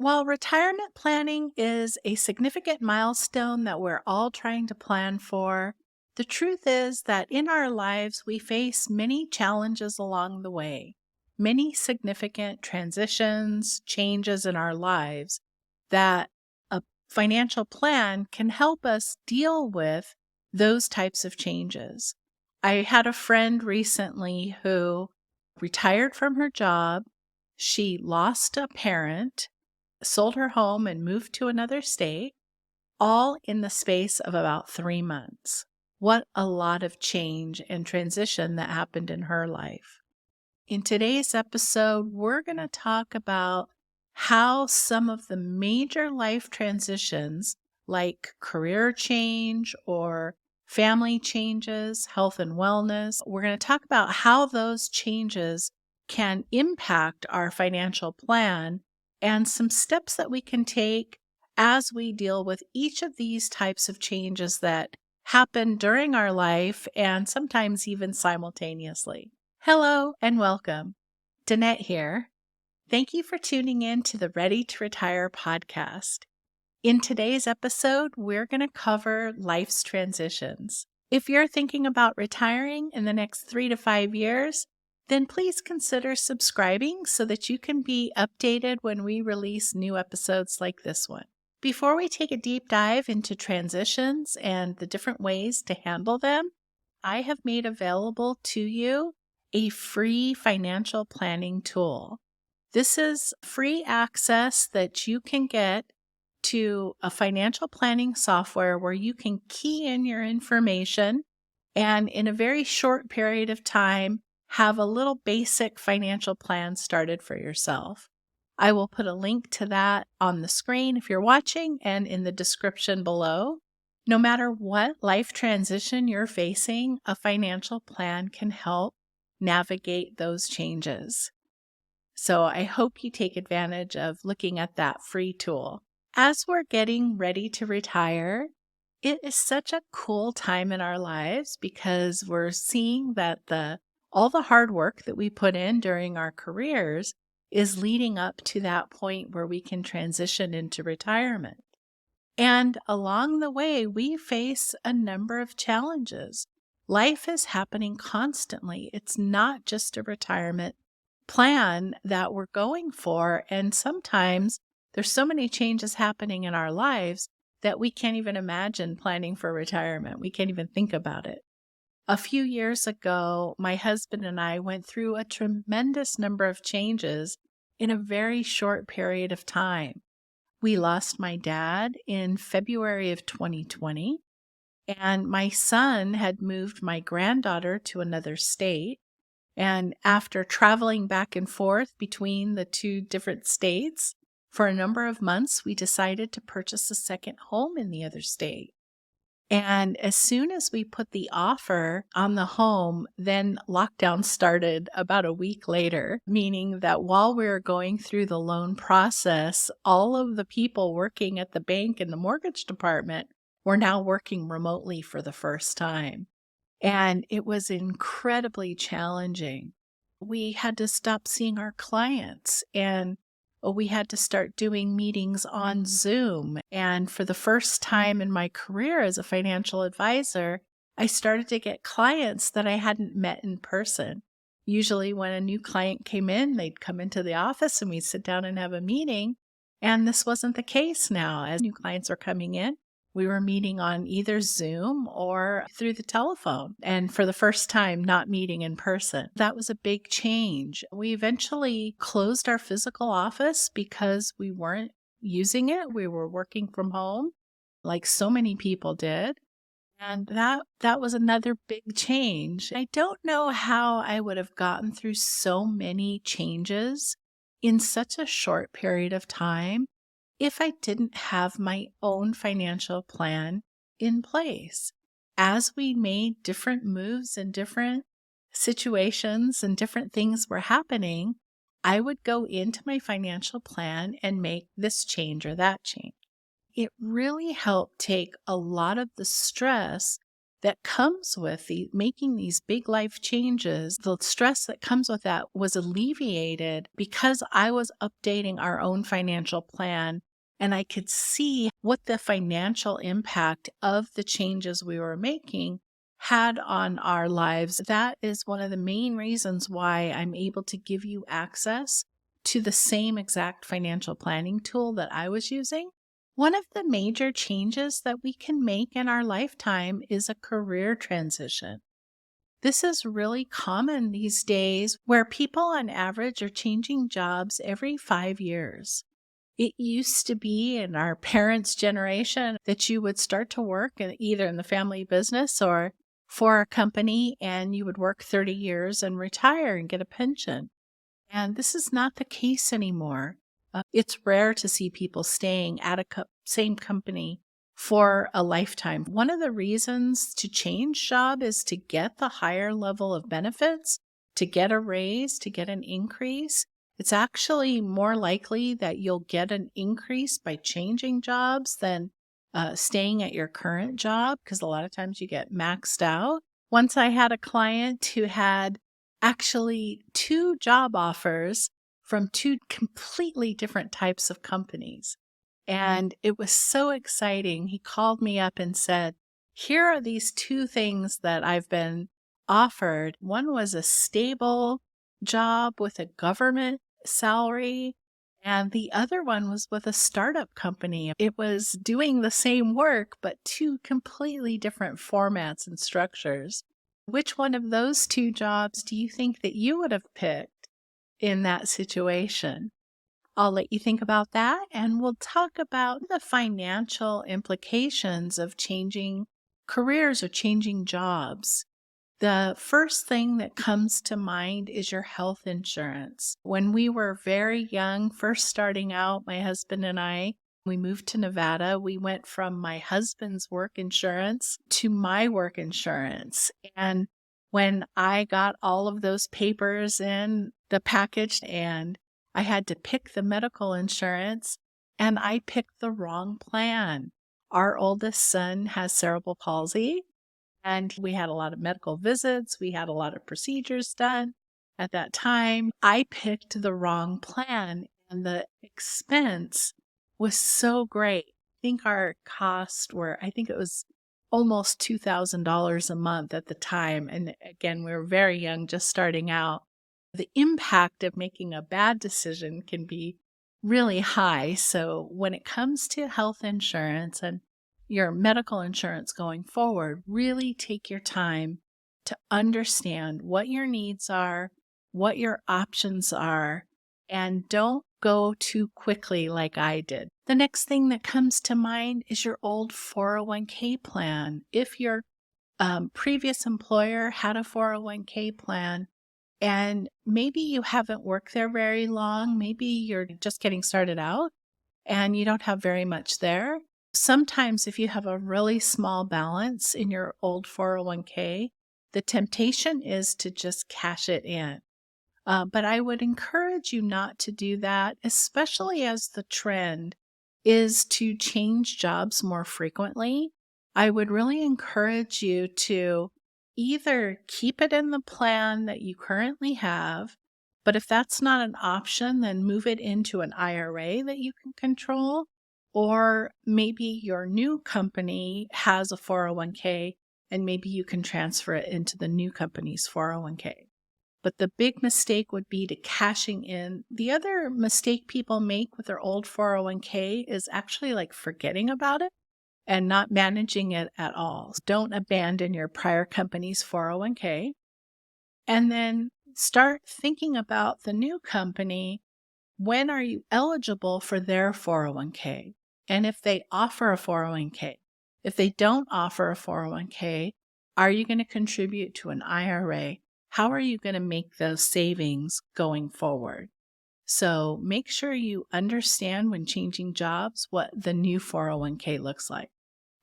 While retirement planning is a significant milestone that we're all trying to plan for, the truth is that in our lives we face many challenges along the way, many significant transitions, changes in our lives that a financial plan can help us deal with those types of changes. I had a friend recently who retired from her job. She lost a parent, sold her home, and moved to another state, all in the space of about 3 months. What a lot of change and transition that happened in her life. In today's episode, we're going to talk about how some of the major life transitions, like career change or family changes, health and wellness, we're going to talk about how those changes can impact our financial plan and some steps that we can take as we deal with each of these types of changes that happen during our life and sometimes even simultaneously. Hello and welcome. Danette here. Thank you for tuning in to the Ready to Retire podcast. In today's episode, we're going to cover life's transitions. If you're thinking about retiring in the next 3 to 5 years, then please consider subscribing so that you can be updated when we release new episodes like this one. Before we take a deep dive into transitions and the different ways to handle them, I have made available to you a free financial planning tool. This is free access that you can get to a financial planning software where you can key in your information and in a very short period of time have a little basic financial plan started for yourself. I will put a link to that on the screen if you're watching and in the description below. No matter what life transition you're facing, a financial plan can help navigate those changes. So I hope you take advantage of looking at that free tool. As we're getting ready to retire, it is such a cool time in our lives because we're seeing that all the hard work that we put in during our careers is leading up to that point where we can transition into retirement. And along the way, we face a number of challenges. Life is happening constantly. It's not just a retirement plan that we're going for. And sometimes there's so many changes happening in our lives that we can't even imagine planning for retirement. We can't even think about it. A few years ago, my husband and I went through a tremendous number of changes in a very short period of time. We lost my dad in February of 2020, and my son had moved my granddaughter to another state. And after traveling back and forth between the two different states for a number of months, we decided to purchase a second home in the other state. And as soon as we put the offer on the home, then lockdown started about a week later, meaning that while we were going through the loan process, all of the people working at the bank and the mortgage department were now working remotely for the first time. And it was incredibly challenging. We had to stop seeing our clients and we had to start doing meetings on Zoom. And for the first time in my career as a financial advisor, I started to get clients that I hadn't met in person. Usually when a new client came in, they'd come into the office and we'd sit down and have a meeting. And this wasn't the case now. As new clients were coming in, we were meeting on either Zoom or through the telephone, and for the first time, not meeting in person. That was a big change. We eventually closed our physical office because we weren't using it. We were working from home like so many people did. And that was another big change. I don't know how I would have gotten through so many changes in such a short period of time if I didn't have my own financial plan in place. As we made different moves in different situations and different things were happening, I would go into my financial plan and make this change or that change. It really helped take a lot of the stress that comes with making these big life changes, the stress that comes with that was alleviated because I was updating our own financial plan and I could see what the financial impact of the changes we were making had on our lives. That is one of the main reasons why I'm able to give you access to the same exact financial planning tool that I was using. One of the major changes that we can make in our lifetime is a career transition. This is really common these days where people on average are changing jobs every 5 years. It used to be in our parents' generation that you would start to work either in the family business or for a company, and you would work 30 years and retire and get a pension. And this is not the case anymore. It's rare to see people staying at a same company for a lifetime. One of the reasons to change job is to get the higher level of benefits, to get a raise, to get an increase. It's actually more likely that you'll get an increase by changing jobs than staying at your current job, because a lot of times you get maxed out. Once I had a client who had actually 2 job offers from 2 completely different types of companies. And it was so exciting. He called me up and said, "Here are these 2 things that I've been offered." One was a stable job with a government salary, and the other one was with a startup company. It was doing the same work, but 2 completely different formats and structures. Which one of those 2 jobs do you think that you would have picked in that situation? I'll let you think about that, and we'll talk about the financial implications of changing careers or changing jobs. The first thing that comes to mind is your health insurance. When we were very young, first starting out, my husband and I, we moved to Nevada. We went from my husband's work insurance to my work insurance. And when I got all of those papers in the package and I had to pick the medical insurance, and I picked the wrong plan. Our oldest son has cerebral palsy, and we had a lot of medical visits. We had a lot of procedures done. At that time, I picked the wrong plan, and the expense was so great. I think our costs were, I think it was almost $2,000 a month at the time. And again, we were very young, just starting out. The impact of making a bad decision can be really high. So when it comes to health insurance and your medical insurance going forward, really take your time to understand what your needs are, what your options are, and don't go too quickly like I did. The next thing that comes to mind is your old 401k plan. If your previous employer had a 401k plan, and maybe you haven't worked there very long, maybe you're just getting started out and you don't have very much there. Sometimes if you have a really small balance in your old 401k, the temptation is to just cash it in. But I would encourage you not to do that, especially as the trend is to change jobs more frequently. I would really encourage you to either keep it in the plan that you currently have, but if that's not an option, then move it into an IRA that you can control, or maybe your new company has a 401k and maybe you can transfer it into the new company's 401k. But the big mistake would be to cashing in. The other mistake people make with their old 401k is actually like forgetting about it and not managing it at all. Don't abandon your prior company's 401k. And then start thinking about the new company. When are you eligible for their 401k? And if they offer a 401k, if they don't offer a 401k, are you going to contribute to an IRA? How are you going to make those savings going forward? So make sure you understand when changing jobs what the new 401k looks like.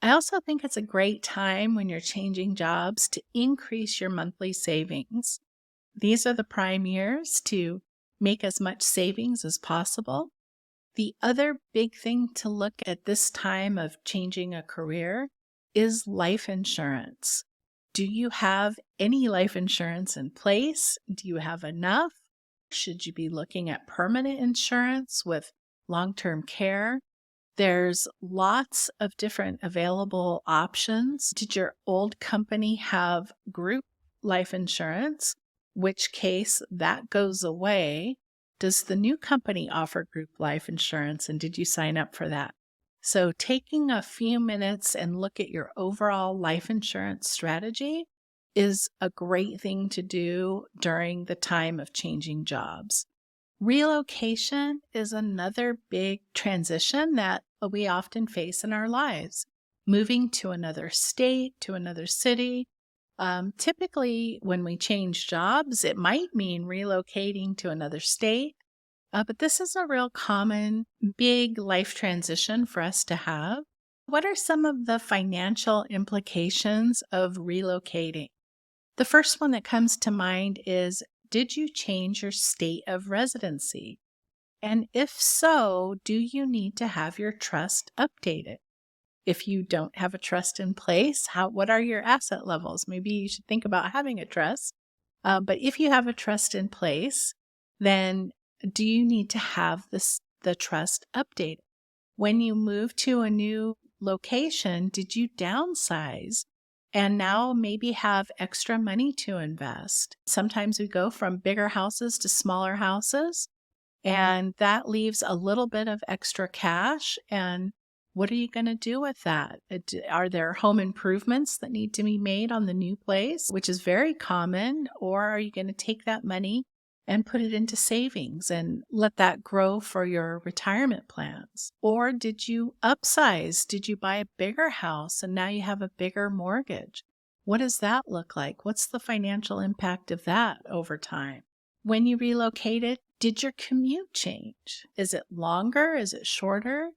I also think it's a great time when you're changing jobs to increase your monthly savings. These are the prime years to make as much savings as possible. The other big thing to look at this time of changing a career is life insurance. Do you have any life insurance in place? Do you have enough? Should you be looking at permanent insurance with long-term care? There's lots of different available options. Did your old company have group life insurance? Which case that goes away. Does the new company offer group life insurance, and did you sign up for that? So taking a few minutes and look at your overall life insurance strategy is a great thing to do during the time of changing jobs. Relocation is another big transition that we often face in our lives. Moving to another state, to another city. Typically, when we change jobs, it might mean relocating to another state. But this is a real common, big life transition for us to have. What are some of the financial implications of relocating? The first one that comes to mind is, did you change your state of residency? And if so, do you need to have your trust updated? If you don't have a trust in place, what are your asset levels? Maybe you should think about having a trust. But if you have a trust in place, then do you need to have the trust updated? When you move to a new location, did you downsize and now maybe have extra money to invest? Sometimes we go from bigger houses to smaller houses, and that leaves a little bit of extra cash. And what are you going to do with that? Are there home improvements that need to be made on the new place, which is very common? Or are you going to take that money and put it into savings and let that grow for your retirement plans? Or did you upsize? Did you buy a bigger house and now you have a bigger mortgage? What does that look like? What's the financial impact of that over time? When you relocated, did your commute change? Is it longer? Is it shorter?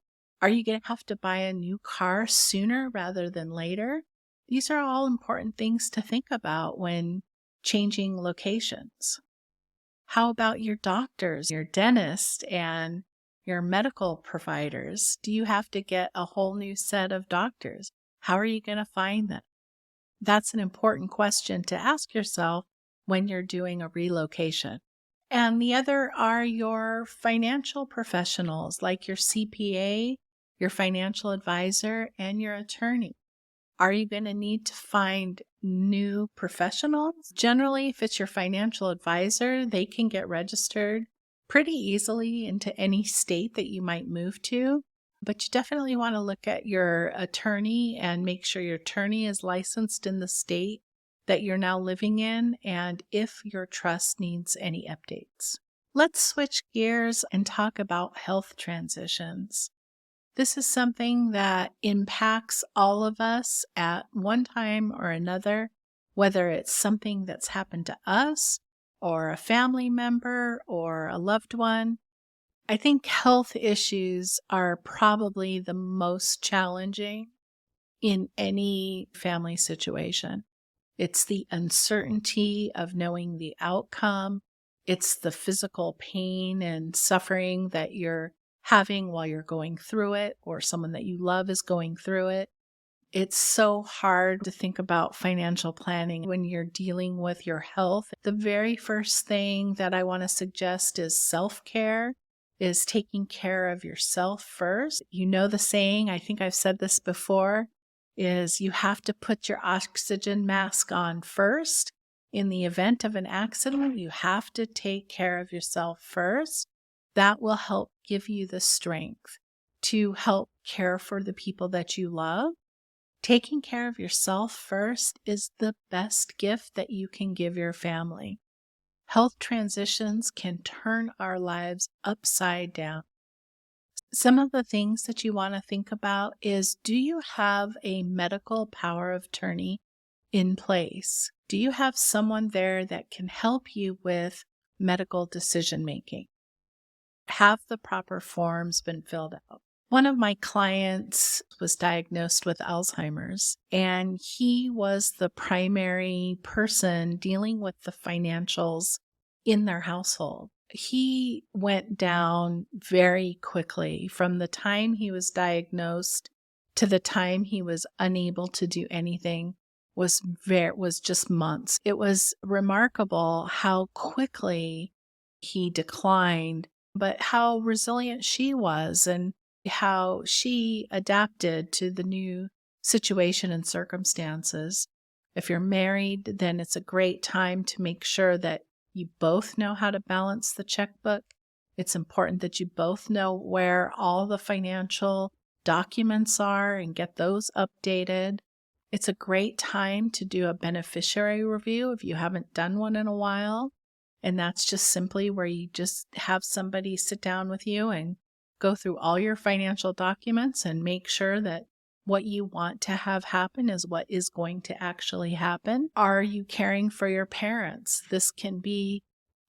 Are you going to have to buy a new car sooner rather than later? These are all important things to think about when changing locations. How about your doctors, your dentist, and your medical providers? Do you have to get a whole new set of doctors? How are you going to find them? That's an important question to ask yourself when you're doing a relocation. And the other are your financial professionals, like your CPA, your financial advisor, and your attorney. Are you going to need to find new professionals? Generally, if it's your financial advisor, they can get registered pretty easily into any state that you might move to. But you definitely want to look at your attorney and make sure your attorney is licensed in the state that you're now living in, and if your trust needs any updates. Let's switch gears and talk about health transitions. This is something that impacts all of us at one time or another, whether it's something that's happened to us or a family member or a loved one. I think health issues are probably the most challenging in any family situation. It's the uncertainty of knowing the outcome. It's the physical pain and suffering that you're having while you're going through it, or someone that you love is going through it. It's so hard to think about financial planning when you're dealing with your health. The very first thing that I want to suggest is self-care, is taking care of yourself first. You know the saying, I think I've said this before, is you have to put your oxygen mask on first. In the event of an accident, you have to take care of yourself first. That will help give you the strength to help care for the people that you love. Taking care of yourself first is the best gift that you can give your family. Health transitions can turn our lives upside down. Some of the things that you want to think about is, do you have a medical power of attorney in place? Do you have someone there that can help you with medical decision making? Have the proper forms been filled out? One of my clients was diagnosed with Alzheimer's, and he was the primary person dealing with the financials in their household. He went down very quickly from the time he was diagnosed to the time he was unable to do anything was just months. It was remarkable how quickly he declined, but how resilient she was and how she adapted to the new situation and circumstances. If you're married, then it's a great time to make sure that you both know how to balance the checkbook. It's important that you both know where all the financial documents are and get those updated. It's a great time to do a beneficiary review if you haven't done one in a while. And that's just simply where you just have somebody sit down with you and go through all your financial documents and make sure that what you want to have happen is what is going to actually happen. Are you caring for your parents? This can be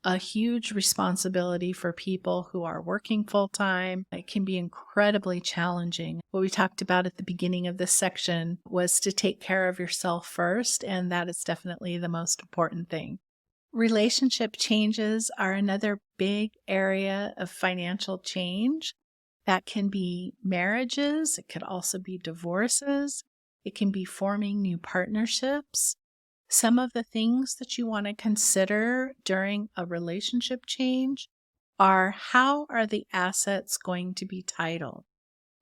a huge responsibility for people who are working full time. It can be incredibly challenging. What we talked about at the beginning of this section was to take care of yourself first, and that is definitely the most important thing. Relationship changes are another big area of financial change. That can be marriages, it could also be divorces, it can be forming new partnerships. Some of the things that you want to consider during a relationship change are, how are the assets going to be titled?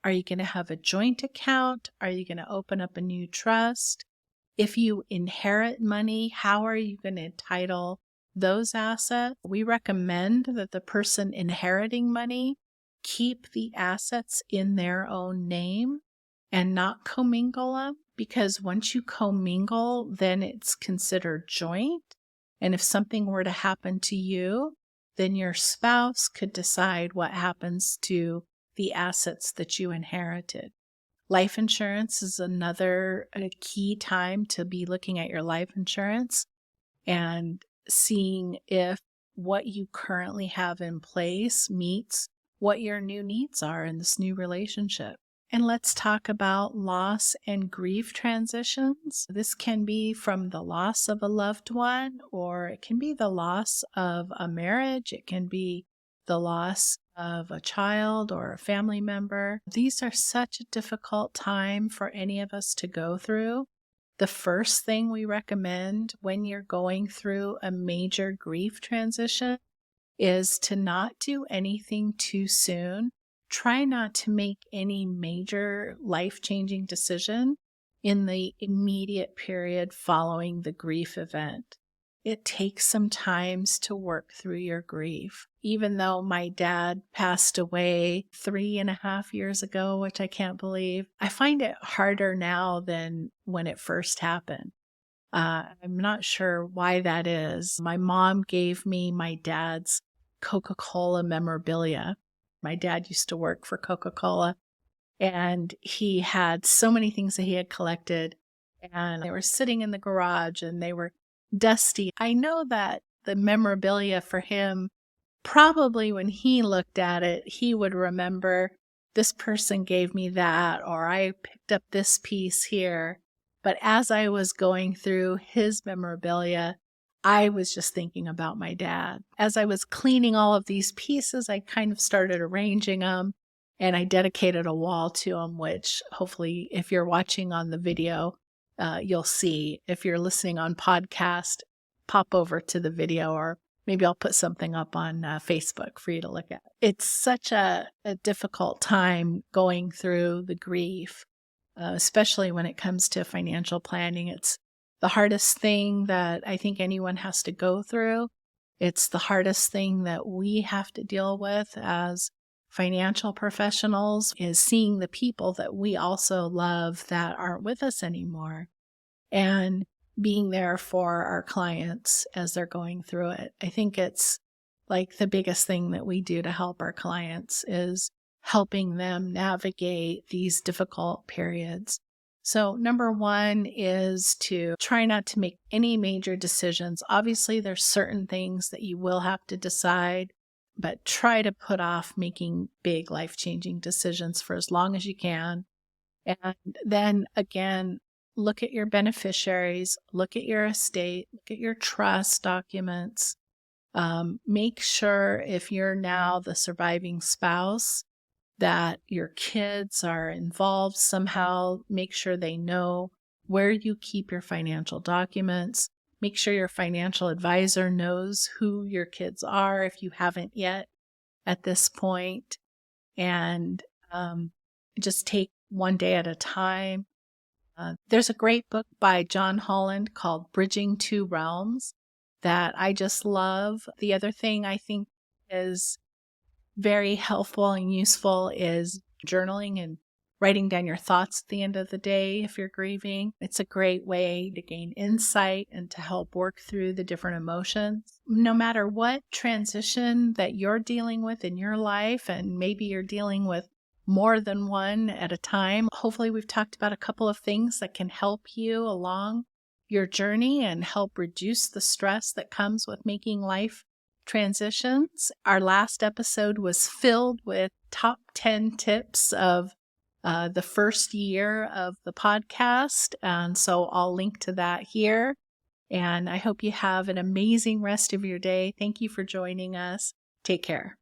Are you going to have a joint account? Are you going to open up a new trust? If you inherit money, how are you going to title those assets? We recommend that the person inheriting money keep the assets in their own name and not commingle them, because once you commingle, then it's considered joint. And if something were to happen to you, then your spouse could decide what happens to the assets that you inherited. Life insurance is another key time to be looking at your life insurance and seeing if what you currently have in place meets what your new needs are in this new relationship. And let's talk about loss and grief transitions. This can be from the loss of a loved one, or it can be the loss of a marriage. It can be the loss of a child or a family member. These are such a difficult time for any of us to go through. The first thing we recommend when you're going through a major grief transition is to not do anything too soon. Try not to make any major life-changing decision in the immediate period following the grief event. It takes some time to work through your grief. Even though my dad passed away 3.5 years ago, which I can't believe, I find it harder now than when it first happened. I'm not sure why that is. My mom gave me my dad's Coca-Cola memorabilia. My dad used to work for Coca-Cola, and he had so many things that he had collected, and they were sitting in the garage and they were dusty. I know that the memorabilia for him, probably when he looked at it, he would remember, this person gave me that, or I picked up this piece here. But as I was going through his memorabilia, I was just thinking about my dad. As I was cleaning all of these pieces, I kind of started arranging them, and I dedicated a wall to them, which hopefully if you're watching on the video, you'll see. If you're listening on podcast, pop over to the video, or maybe I'll put something up on Facebook for you to look at. It's such a difficult time going through the grief, especially when it comes to financial planning. It's the hardest thing that I think anyone has to go through. It's the hardest thing that we have to deal with as financial professionals, is seeing the people that we also love that aren't with us anymore, and being there for our clients as they're going through it. I think it's like the biggest thing that we do to help our clients is helping them navigate these difficult periods. So number one is to try not to make any major decisions. Obviously, there's certain things that you will have to decide, but try to put off making big life-changing decisions for as long as you can. And then again, look at your beneficiaries, look at your estate, look at your trust documents. Make sure if you're now the surviving spouse that your kids are involved somehow. Make sure they know where you keep your financial documents. Make sure your financial advisor knows who your kids are if you haven't yet at this point. And just take one day at a time. There's a great book by John Holland called Bridging Two Realms that I just love. The other thing I think is very helpful and useful is journaling and writing down your thoughts at the end of the day if you're grieving. It's a great way to gain insight and to help work through the different emotions. No matter what transition that you're dealing with in your life, and maybe you're dealing with more than one at a time, hopefully we've talked about a couple of things that can help you along your journey and help reduce the stress that comes with making life transitions. Our last episode was filled with top 10 tips of the first year of the podcast. And so I'll link to that here. And I hope you have an amazing rest of your day. Thank you for joining us. Take care.